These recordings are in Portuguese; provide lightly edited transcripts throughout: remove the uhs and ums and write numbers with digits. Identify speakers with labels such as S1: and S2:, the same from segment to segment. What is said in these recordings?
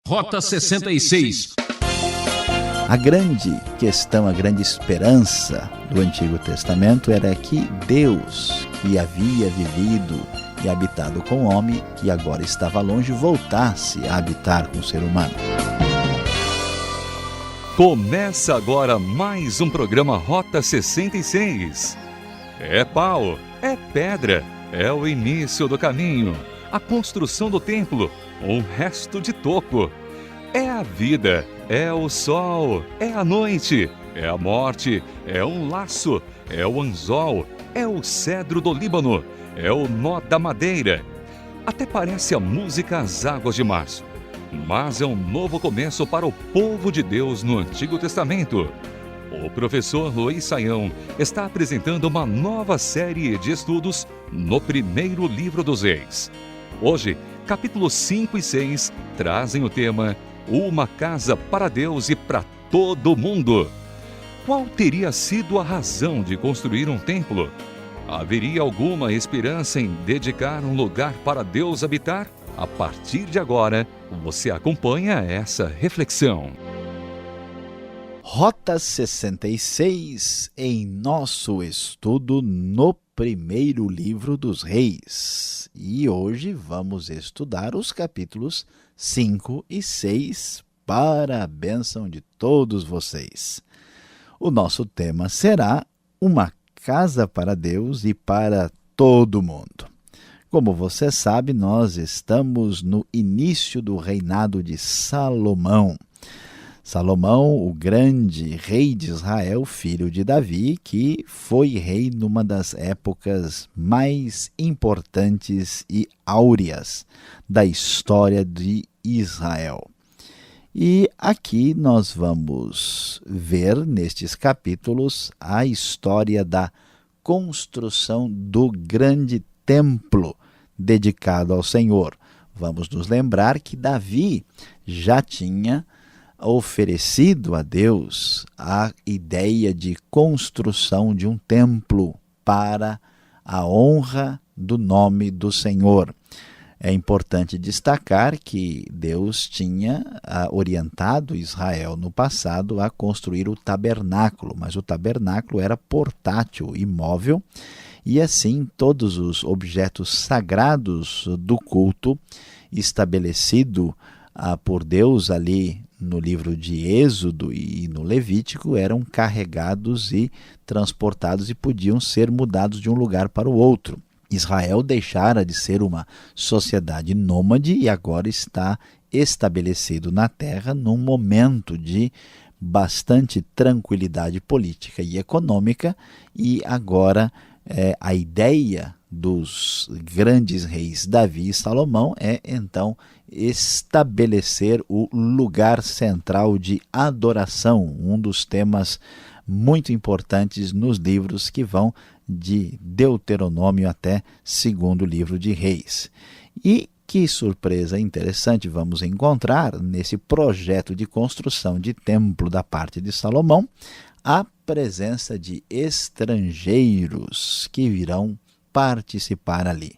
S1: Rota 66.
S2: A grande questão, a grande esperança do Antigo Testamento era que Deus, que havia vivido e habitado com o homem, que agora estava longe, voltasse a habitar com o ser humano.
S3: Começa agora mais um programa Rota 66. É pau, é pedra, é o início do caminho, a construção do templo, um resto de toco. É a vida, é o sol, é a noite, é a morte, é um laço, é o anzol, é o cedro do Líbano, é o nó da madeira. Até parece a música As Águas de Março, mas é um novo começo para o povo de Deus no Antigo Testamento. O professor Luiz Saião está apresentando uma nova série de estudos no primeiro livro dos Reis. Hoje, capítulos 5 e 6 trazem o tema Uma Casa para Deus e para todo mundo. Qual teria sido a razão de construir um templo? Haveria alguma esperança em dedicar um lugar para Deus habitar? A partir de agora, você acompanha essa reflexão.
S2: Rota 66 em nosso estudo no primeiro livro dos Reis. E hoje vamos estudar os capítulos 5 e 6 para a bênção de todos vocês. O nosso tema será Uma Casa para Deus e para todo mundo. Como você sabe, nós estamos no início do reinado de Salomão. Salomão, o grande rei de Israel, filho de Davi, que foi rei numa das épocas mais importantes e áureas da história de Israel. E aqui nós vamos ver, nestes capítulos, a história da construção do grande templo dedicado ao Senhor. Vamos nos lembrar que Davi já tinha oferecido a Deus a ideia de construção de um templo para a honra do nome do Senhor. É importante destacar que Deus tinha orientado Israel no passado a construir o tabernáculo, mas o tabernáculo era portátil, imóvel, e assim todos os objetos sagrados do culto estabelecido por Deus ali no livro de Êxodo e no Levítico eram carregados e transportados e podiam ser mudados de um lugar para o outro. Israel deixara de ser uma sociedade nômade e agora está estabelecido na terra num momento de bastante tranquilidade política e econômica, e agora a ideia dos grandes reis Davi e Salomão é então estabelecer o lugar central de adoração, um dos temas muito importantes nos livros que vão de Deuteronômio até segundo livro de Reis. E que surpresa interessante vamos encontrar nesse projeto de construção de templo da parte de Salomão, a presença de estrangeiros que virão participar ali.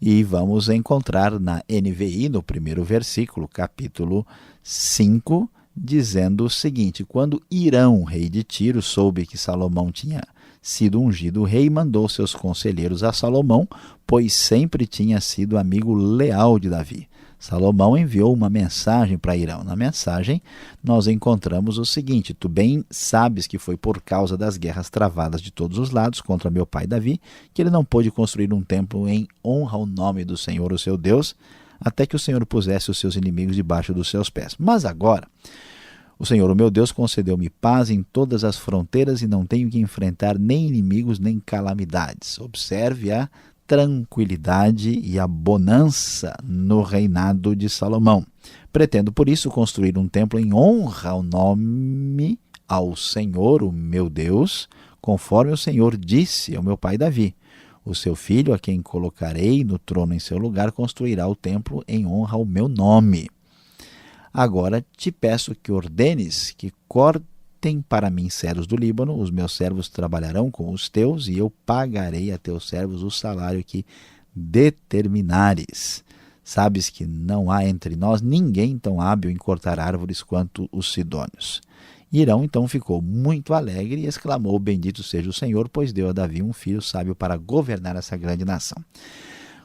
S2: E vamos encontrar na NVI, no primeiro versículo, capítulo 5, dizendo o seguinte: quando Hirão, rei de Tiro, soube que Salomão tinha sido ungido rei, mandou seus conselheiros a Salomão, pois sempre tinha sido amigo leal de Davi. Salomão enviou uma mensagem para Hirão. Na mensagem, nós encontramos o seguinte: tu bem sabes que foi por causa das guerras travadas de todos os lados contra meu pai Davi, que ele não pôde construir um templo em honra ao nome do Senhor, o seu Deus, até que o Senhor pusesse os seus inimigos debaixo dos seus pés. Mas agora, o Senhor, o meu Deus, concedeu-me paz em todas as fronteiras e não tenho que enfrentar nem inimigos nem calamidades. Observe a tranquilidade e a bonança no reinado de Salomão. Pretendo, por isso, construir um templo em honra ao nome ao Senhor, o meu Deus, conforme o Senhor disse ao meu pai Davi. O seu filho, a quem colocarei no trono em seu lugar, construirá o templo em honra ao meu nome. Agora te peço que ordenes que cortem para mim cedros do Líbano, os meus servos trabalharão com os teus, e eu pagarei a teus servos o salário que determinares. Sabes que não há entre nós ninguém tão hábil em cortar árvores quanto os sidônios. Hirão então ficou muito alegre e exclamou: bendito seja o Senhor, pois deu a Davi um filho sábio para governar essa grande nação.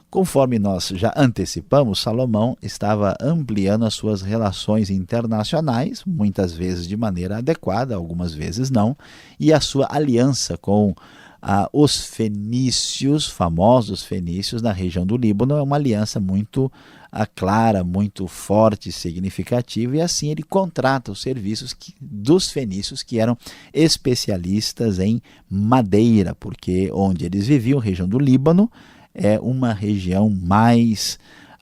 S2: Conforme nós já antecipamos, Salomão estava ampliando as suas relações internacionais, muitas vezes de maneira adequada, algumas vezes não, e a sua aliança com os fenícios, famosos fenícios na região do Líbano, é uma aliança muito clara, muito forte, significativa, e assim ele contrata os serviços dos fenícios, que eram especialistas em madeira, porque onde eles viviam, região do Líbano, é uma região mais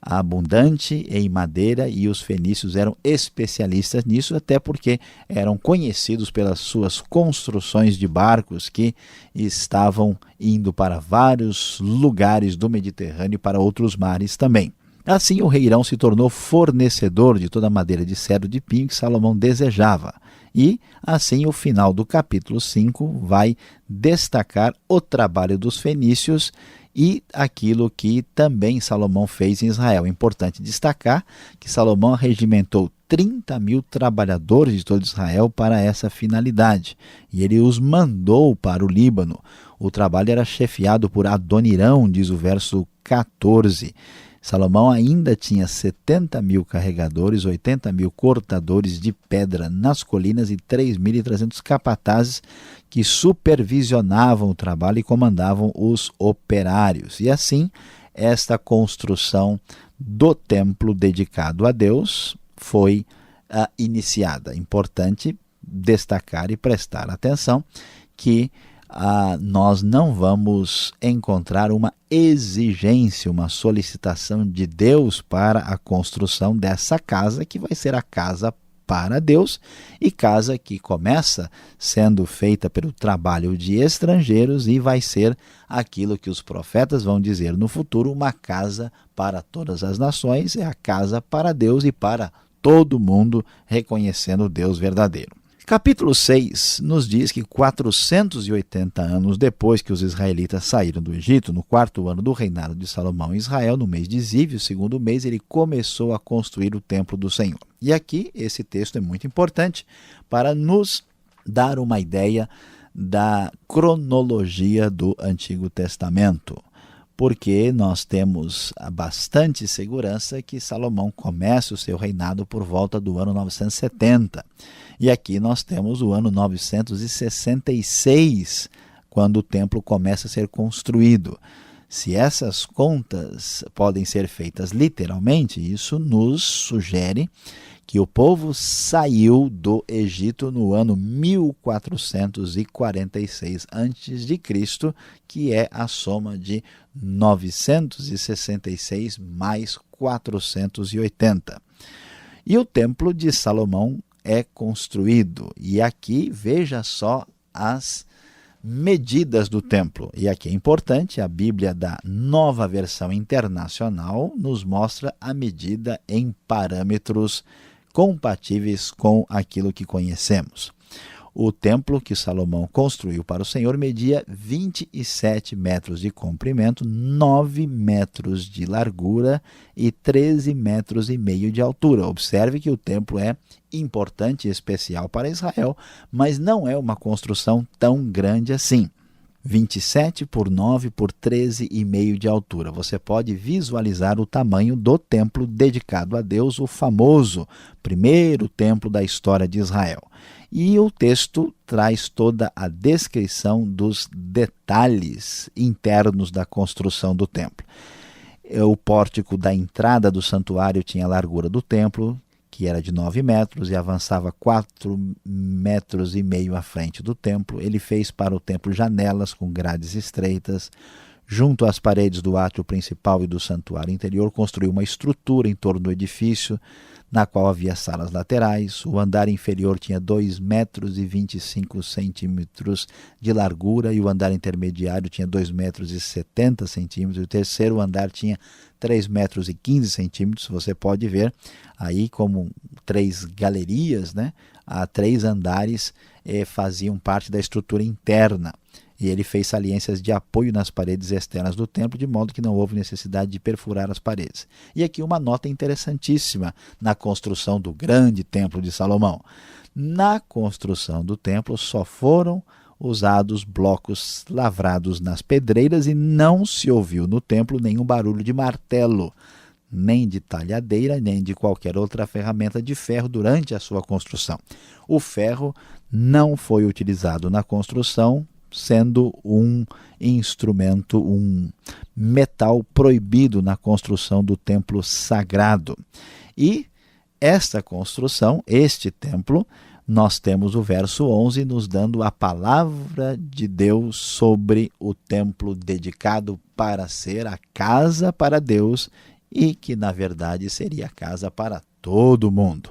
S2: abundante em madeira, e os fenícios eram especialistas nisso, até porque eram conhecidos pelas suas construções de barcos que estavam indo para vários lugares do Mediterrâneo e para outros mares também. Assim, o rei Hirão se tornou fornecedor de toda a madeira de cedro de pinho que Salomão desejava. E, assim, o final do capítulo 5 vai destacar o trabalho dos fenícios e aquilo que também Salomão fez em Israel. É importante destacar que Salomão regimentou 30.000 trabalhadores de todo Israel para essa finalidade, e ele os mandou para o Líbano. O trabalho era chefiado por Adonirão, diz o verso 14. Salomão ainda tinha 70.000 carregadores, 80.000 cortadores de pedra nas colinas e 3.300 capatazes que supervisionavam o trabalho e comandavam os operários. E assim, esta construção do templo dedicado a Deus foi iniciada. Importante destacar e prestar atenção que nós não vamos encontrar uma exigência, uma solicitação de Deus para a construção dessa casa, que vai ser a casa para Deus, e casa que começa sendo feita pelo trabalho de estrangeiros e vai ser aquilo que os profetas vão dizer no futuro, uma casa para todas as nações, é a casa para Deus e para todo mundo, reconhecendo o Deus verdadeiro. Capítulo 6 nos diz que 480 anos depois que os israelitas saíram do Egito, no 4º ano do reinado de Salomão em Israel, no mês de Ziv, o 2º mês, ele começou a construir o templo do Senhor. E aqui esse texto é muito importante para nos dar uma ideia da cronologia do Antigo Testamento, porque nós temos bastante segurança que Salomão começa o seu reinado por volta do ano 970. E aqui nós temos o ano 966, quando o templo começa a ser construído. Se essas contas podem ser feitas literalmente, isso nos sugere que o povo saiu do Egito no ano 1446 a.C., que é a soma de 966 mais 480. E o templo de Salomão é construído. E aqui veja só as medidas do templo. E aqui é importante, a Bíblia da Nova Versão Internacional nos mostra a medida em parâmetros compatíveis com aquilo que conhecemos. O templo que Salomão construiu para o Senhor media 27 metros de comprimento, 9 metros de largura e 13 metros e meio de altura. Observe que o templo é importante e especial para Israel, mas não é uma construção tão grande assim. 27 por 9 por 13,5 de altura. Você pode visualizar o tamanho do templo dedicado a Deus, o famoso primeiro templo da história de Israel. E o texto traz toda a descrição dos detalhes internos da construção do templo. O pórtico da entrada do santuário tinha a largura do templo, que era de 9 metros, e avançava 4,5 metros à frente do templo. Ele fez para o templo janelas com grades estreitas. Junto às paredes do átrio principal e do santuário interior, construiu uma estrutura em torno do edifício, na qual havia salas laterais. O andar inferior tinha 2,25 metros de largura, e o andar intermediário tinha 2,70 metros, e o terceiro andar tinha 3,15 metros. Você pode ver aí como 3 galerias, né? 3 andares faziam parte da estrutura interna. E ele fez saliências de apoio nas paredes externas do templo, de modo que não houve necessidade de perfurar as paredes. E aqui uma nota interessantíssima na construção do grande templo de Salomão. Na construção do templo só foram usados blocos lavrados nas pedreiras e não se ouviu no templo nenhum barulho de martelo, nem de talhadeira, nem de qualquer outra ferramenta de ferro durante a sua construção. O ferro não foi utilizado na construção, sendo um instrumento, um metal proibido na construção do templo sagrado. E esta construção, este templo, nós temos o verso 11 nos dando a palavra de Deus sobre o templo dedicado para ser a casa para Deus e que, na verdade, seria a casa para todo mundo.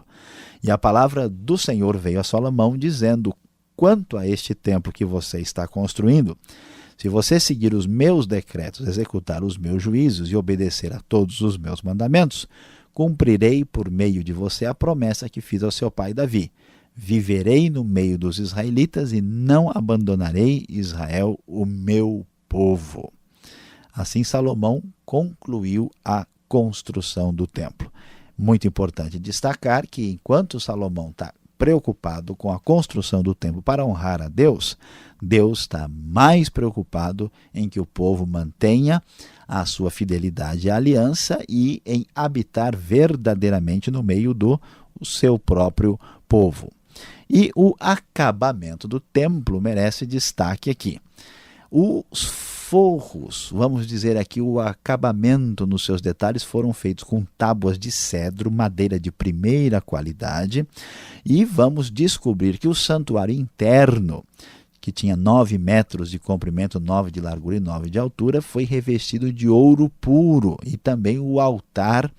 S2: E a palavra do Senhor veio a Salomão dizendo: quanto a este templo que você está construindo, se você seguir os meus decretos, executar os meus juízos e obedecer a todos os meus mandamentos, cumprirei por meio de você a promessa que fiz ao seu pai Davi. Viverei no meio dos israelitas e não abandonarei Israel, o meu povo. Assim Salomão concluiu a construção do templo. Muito importante destacar que enquanto Salomão está preocupado com a construção do templo para honrar a Deus, Deus está mais preocupado em que o povo mantenha a sua fidelidade à aliança e em habitar verdadeiramente no meio do seu próprio povo. E o acabamento do templo merece destaque aqui. Os forros, vamos dizer aqui, o acabamento nos seus detalhes foram feitos com tábuas de cedro, madeira de primeira qualidade, e vamos descobrir que o santuário interno, que tinha 9 metros de comprimento, 9 de largura e 9 de altura, foi revestido de ouro puro, e também o altar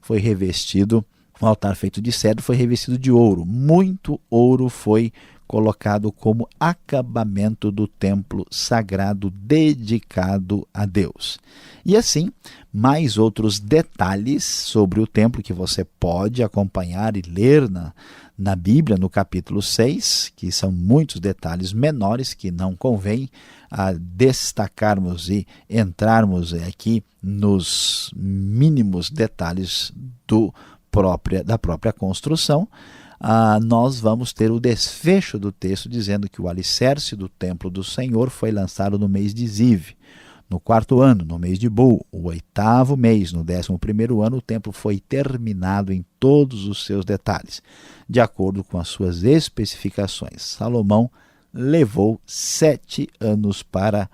S2: foi revestido, um altar feito de cedro foi revestido de ouro. Muito ouro foi colocado como acabamento do templo sagrado dedicado a Deus. E assim, mais outros detalhes sobre o templo que você pode acompanhar e ler na Bíblia, no capítulo 6, que são muitos detalhes menores que não convém destacarmos e entrarmos aqui nos mínimos detalhes da própria construção. Nós vamos ter o desfecho do texto dizendo que o alicerce do templo do Senhor foi lançado no mês de Ziv, no 4º ano, no mês de Bul, o 8º mês, no 11º ano, o templo foi terminado em todos os seus detalhes, de acordo com as suas especificações. Salomão levou 7 anos para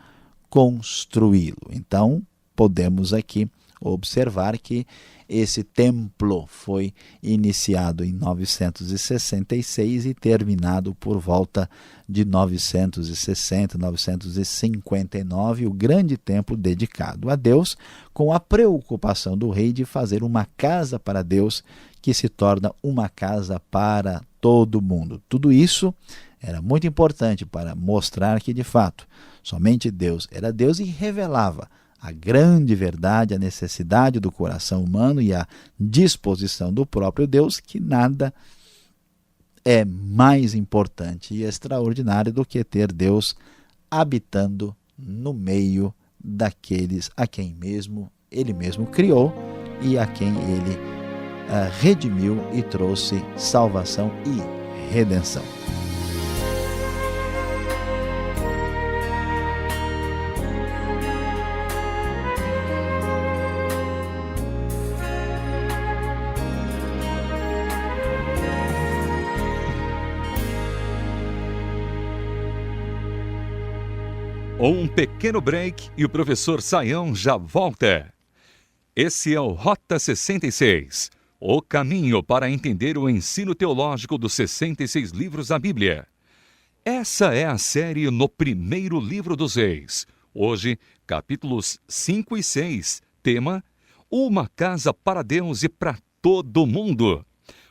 S2: construí-lo. Então, podemos aqui observar que esse templo foi iniciado em 966 e terminado por volta de 960, 959, o grande templo dedicado a Deus, com a preocupação do rei de fazer uma casa para Deus que se torna uma casa para todo mundo. Tudo isso era muito importante para mostrar que, de fato, somente Deus era Deus e revelava a grande verdade, a necessidade do coração humano e a disposição do próprio Deus, que nada é mais importante e extraordinário do que ter Deus habitando no meio daqueles a quem Ele mesmo criou e a quem Ele redimiu e trouxe salvação e redenção.
S3: Um pequeno break e o professor Saião já volta. Esse é o Rota 66, o caminho para entender o ensino teológico dos 66 livros da Bíblia. Essa é a série no primeiro livro dos Reis. Hoje, capítulos 5 e 6, tema: Uma casa para Deus e para todo mundo.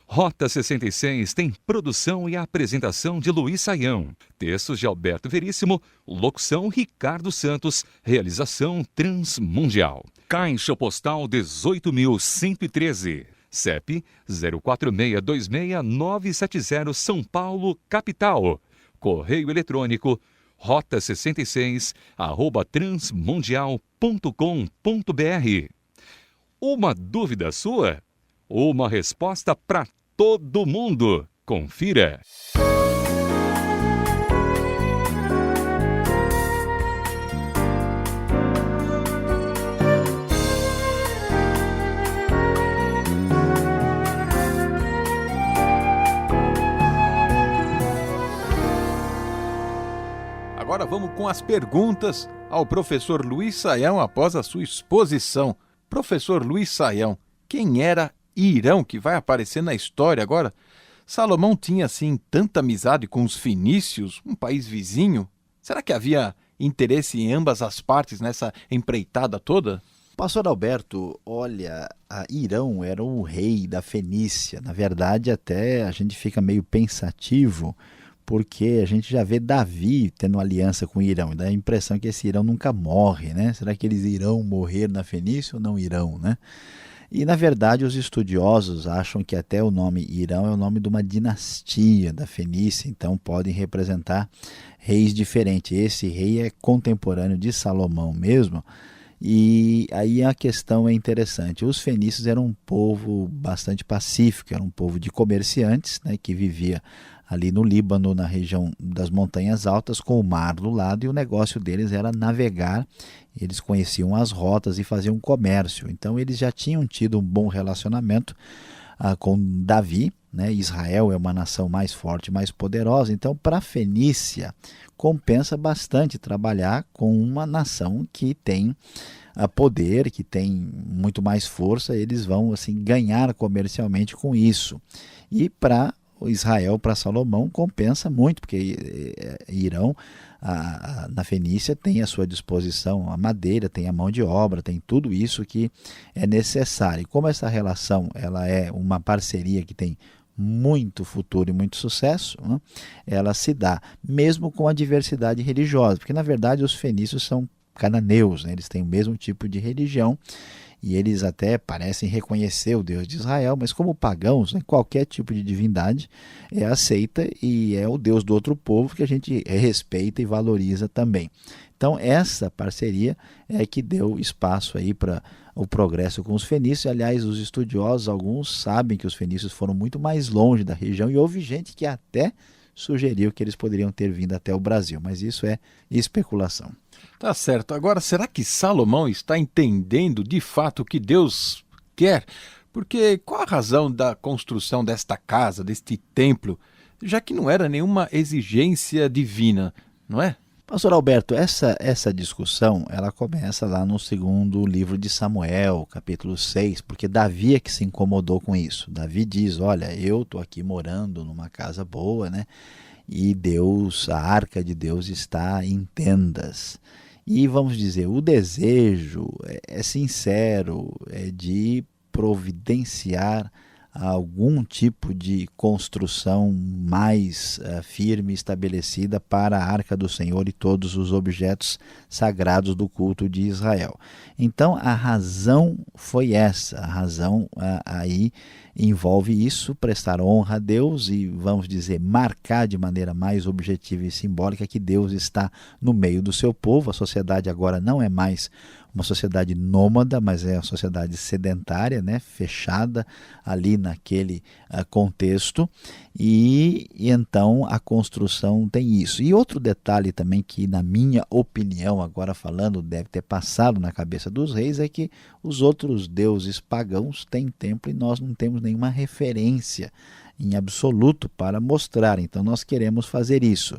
S3: Rota 66 tem produção e apresentação de Luiz Saião, textos de Alberto Veríssimo, locução Ricardo Santos, realização Transmundial. Caixa Postal 18.113, CEP 04626-970 São Paulo, capital. Correio eletrônico rota66@transmundial.com.br. Uma dúvida sua? Uma resposta para todo mundo. Confira.
S4: Agora vamos com as perguntas ao professor Luiz Saião após a sua exposição. Professor Luiz Saião, quem era Irão, que vai aparecer na história agora? Salomão tinha, assim, tanta amizade com os fenícios, um país vizinho? Será que havia interesse em ambas as partes nessa empreitada toda?
S2: Pastor Alberto, olha, Irão era o rei da Fenícia. Na verdade, até a gente fica meio pensativo, porque a gente já vê Davi tendo aliança com o Irão, e dá a impressão que esse Irão nunca morre, né? Será que eles irão morrer na Fenícia ou não irão, né? E, na verdade, os estudiosos acham que até o nome Irão é o nome de uma dinastia da Fenícia, então podem representar reis diferentes. Esse rei é contemporâneo de Salomão mesmo, e aí a questão é interessante. Os fenícios eram um povo bastante pacífico, era um povo de comerciantes, né, que vivia ali no Líbano, na região das montanhas altas, com o mar do lado, e o negócio deles era navegar. Eles conheciam as rotas e faziam comércio. Então eles já tinham tido um bom relacionamento com Davi, né? Israel é uma nação mais forte, mais poderosa. Então, para a Fenícia, compensa bastante trabalhar com uma nação que tem poder, que tem muito mais força. Eles vão assim ganhar comercialmente com isso. E para Israel, para Salomão, compensa muito, porque Irão, na Fenícia, tem à sua disposição a madeira, tem a mão de obra, tem tudo isso que é necessário. E como essa relação ela é uma parceria que tem muito futuro e muito sucesso, né, ela se dá, mesmo com a diversidade religiosa, porque na verdade os fenícios são cananeus, né, eles têm o mesmo tipo de religião, e eles até parecem reconhecer o Deus de Israel, mas como pagãos, né, qualquer tipo de divindade é aceita e é o Deus do outro povo que a gente respeita e valoriza também. Então essa parceria é que deu espaço aí para o progresso com os fenícios. Aliás, os estudiosos, alguns sabem que os fenícios foram muito mais longe da região, e houve gente que até sugeriu que eles poderiam ter vindo até o Brasil, mas isso é especulação.
S4: Tá certo. Agora, será que Salomão está entendendo de fato o que Deus quer? Porque qual a razão da construção desta casa, deste templo, já que não era nenhuma exigência divina, não é?
S2: Pastor Alberto, essa discussão ela começa lá no segundo livro de Samuel, capítulo 6, porque Davi é que se incomodou com isso. Davi diz, olha, eu estou aqui morando numa casa boa, né? E Deus, a arca de Deus está em tendas. E vamos dizer, o desejo é sincero, é de providenciar algum tipo de construção mais firme, estabelecida para a Arca do Senhor e todos os objetos sagrados do culto de Israel. Então a razão foi essa, a razão aí envolve isso, prestar honra a Deus e, vamos dizer, marcar de maneira mais objetiva e simbólica que Deus está no meio do seu povo. A sociedade agora não é mais uma sociedade nômada, mas é uma sociedade sedentária, né, fechada ali naquele contexto, e então a construção tem isso. E outro detalhe também que, na minha opinião, agora falando, deve ter passado na cabeça dos reis, é que os outros deuses pagãos têm templo e nós não temos nenhuma referência em absoluto para mostrar, então nós queremos fazer isso.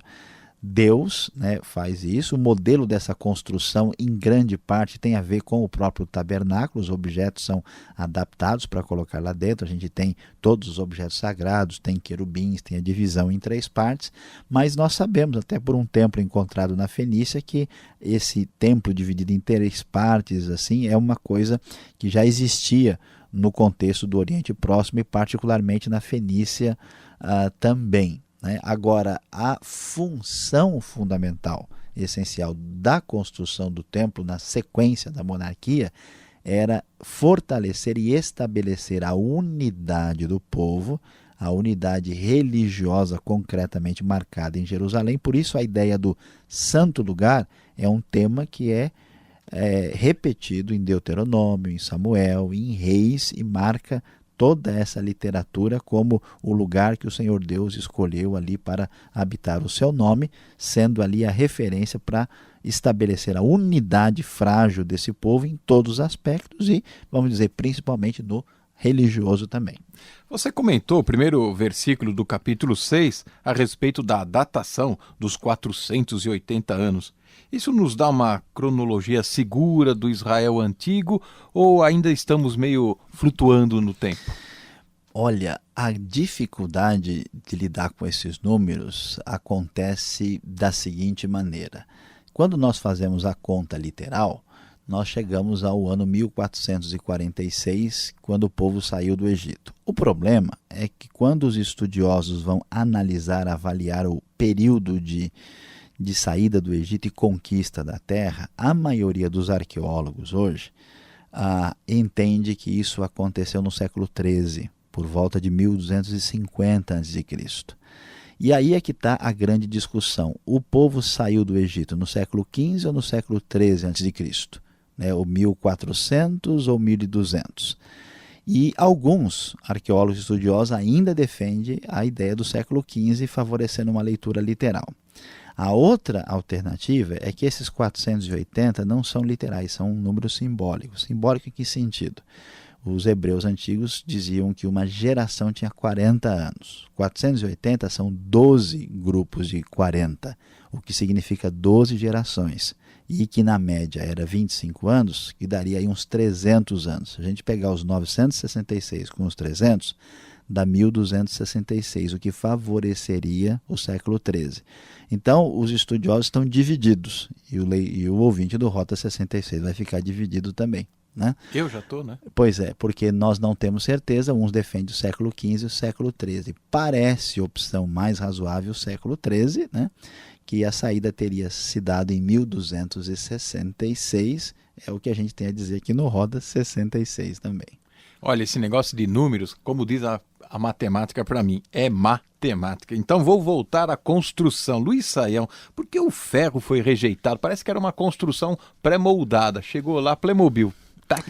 S2: Deus, né, faz isso. O modelo dessa construção, em grande parte, tem a ver com o próprio tabernáculo. Os objetos são adaptados para colocar lá dentro. A gente tem todos os objetos sagrados, tem querubins, tem a divisão em 3 partes, mas nós sabemos, até por um templo encontrado na Fenícia, que esse templo dividido em 3 partes assim, é uma coisa que já existia no contexto do Oriente Próximo e particularmente na Fenícia também. Agora, a função fundamental, essencial da construção do templo na sequência da monarquia era fortalecer e estabelecer a unidade do povo a unidade religiosa concretamente marcada em Jerusalém. Por isso a ideia do santo lugar é um tema que é repetido em Deuteronômio, em Samuel, em Reis, e marca toda essa literatura como o lugar que o Senhor Deus escolheu ali para habitar o seu nome, sendo ali a referência para estabelecer a unidade frágil desse povo em todos os aspectos e, vamos dizer, principalmente no religioso também.
S4: Você comentou o primeiro versículo do capítulo 6 a respeito da datação dos 480 anos. Isso nos dá uma cronologia segura do Israel antigo ou ainda estamos meio flutuando no tempo?
S2: Olha, a dificuldade de lidar com esses números acontece da seguinte maneira. Quando nós fazemos a conta literal, nós chegamos ao ano 1446, quando o povo saiu do Egito. O problema é que quando os estudiosos vão analisar, avaliar o período de saída do Egito e conquista da terra, a maioria dos arqueólogos hoje entende que isso aconteceu no século XIII, por volta de 1250 a.C. E aí é que está a grande discussão. O povo saiu do Egito no século XV ou no século XIII a.C., ou 1400 ou 1200. E alguns arqueólogos estudiosos ainda defendem a ideia do século XV, favorecendo uma leitura literal. A outra alternativa é que esses 480 não são literais, são um número simbólico. Simbólico em que sentido? Os hebreus antigos diziam que uma geração tinha 40 anos. 480 são 12 grupos de 40, o que significa 12 gerações. E que na média era 25 anos, que daria aí uns 300 anos. Se a gente pegar os 966 com os 300, dá 1266, o que favoreceria o século XIII. Então, os estudiosos estão divididos, e o ouvinte do Rota 66 vai ficar dividido também. Né?
S4: Eu já estou, né?
S2: Pois é, porque nós não temos certeza, uns defendem o século XV e o século XIII. Parece opção mais razoável o século XIII, né? Que a saída teria se dado em 1266, é o que a gente tem a dizer aqui no Roda 66 também.
S4: Olha, esse negócio de números, como diz a matemática para mim, é matemática. Então vou voltar à construção. Luiz Saião, por que o ferro foi rejeitado? Parece que era uma construção pré-moldada. Chegou lá, Playmobil,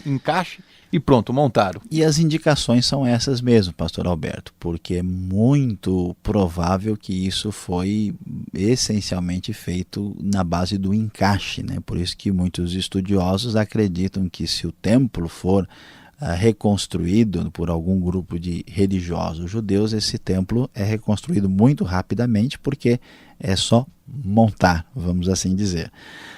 S4: encaixe e pronto, montaram.
S2: E as indicações são essas mesmo, pastor Alberto, porque é muito provável que isso foi essencialmente feito na base do encaixe, né? Por isso que muitos estudiosos acreditam que se o templo for reconstruído por algum grupo de religiosos judeus, esse templo é reconstruído muito rapidamente, porque é só montar, vamos assim dizer.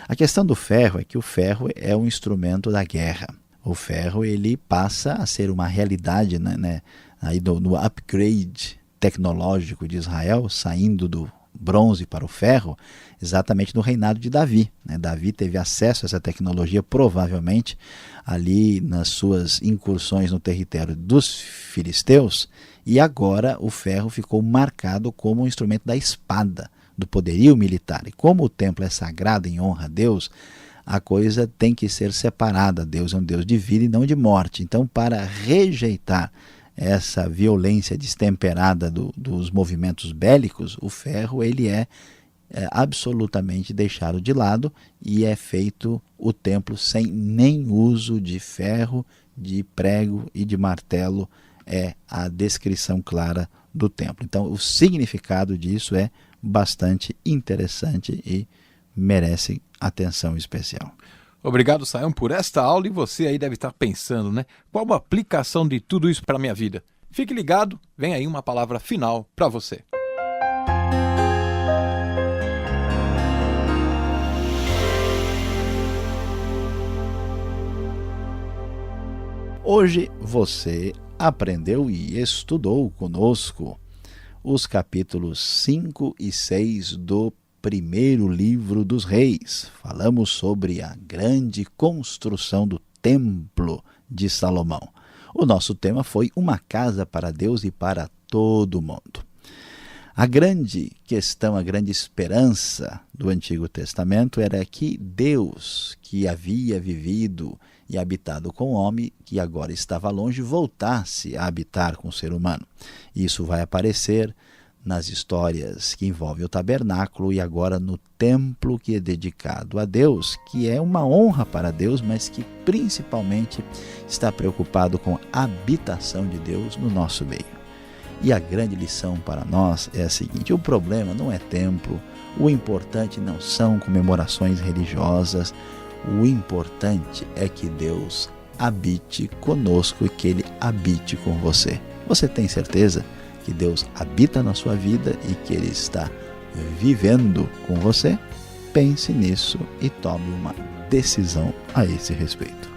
S2: A questão do ferro é que o ferro é um instrumento da guerra. O ferro ele passa a ser uma realidade, né, aí no upgrade tecnológico de Israel, saindo do bronze para o ferro, exatamente no reinado de Davi. Davi teve acesso a essa tecnologia provavelmente ali nas suas incursões no território dos filisteus, e agora o ferro ficou marcado como um instrumento da espada, do poderio militar. E como o templo é sagrado em honra a Deus, a coisa tem que ser separada. Deus é um Deus de vida e não de morte. Então, para rejeitar essa violência destemperada dos movimentos bélicos, o ferro ele é absolutamente deixado de lado e é feito o templo sem nem uso de ferro, de prego e de martelo. É a descrição clara do templo. Então, o significado disso é bastante interessante e merece atenção especial.
S4: Obrigado, Saião, por esta aula, e você aí deve estar pensando, né? Qual a aplicação de tudo isso para a minha vida? Fique ligado, vem aí uma palavra final para você.
S2: Hoje você aprendeu e estudou conosco os capítulos 5 e 6 do primeiro livro dos Reis. Falamos sobre a grande construção do Templo de Salomão. O nosso tema foi uma casa para Deus e para todo mundo. A grande questão, a grande esperança do Antigo Testamento era que Deus, que havia vivido e habitado com o homem, que agora estava longe, voltasse a habitar com o ser humano. Isso vai aparecer nas histórias que envolvem o tabernáculo e agora no templo que é dedicado a Deus, que é uma honra para Deus, mas que principalmente está preocupado com a habitação de Deus no nosso meio. E a grande lição para nós é a seguinte: o problema não é templo, o importante não são comemorações religiosas, o importante é que Deus habite conosco e que Ele habite com você. Você tem certeza que Deus habita na sua vida e que Ele está vivendo com você? Pense nisso e tome uma decisão a esse respeito.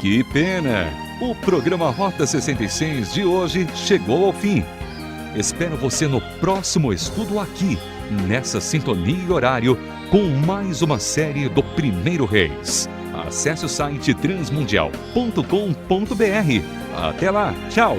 S3: Que pena! O programa Rota 66 de hoje chegou ao fim. Espero você no próximo estudo aqui, nessa sintonia e horário, com mais uma série do Primeiro Reis. Acesse o site transmundial.com.br. Até lá, tchau!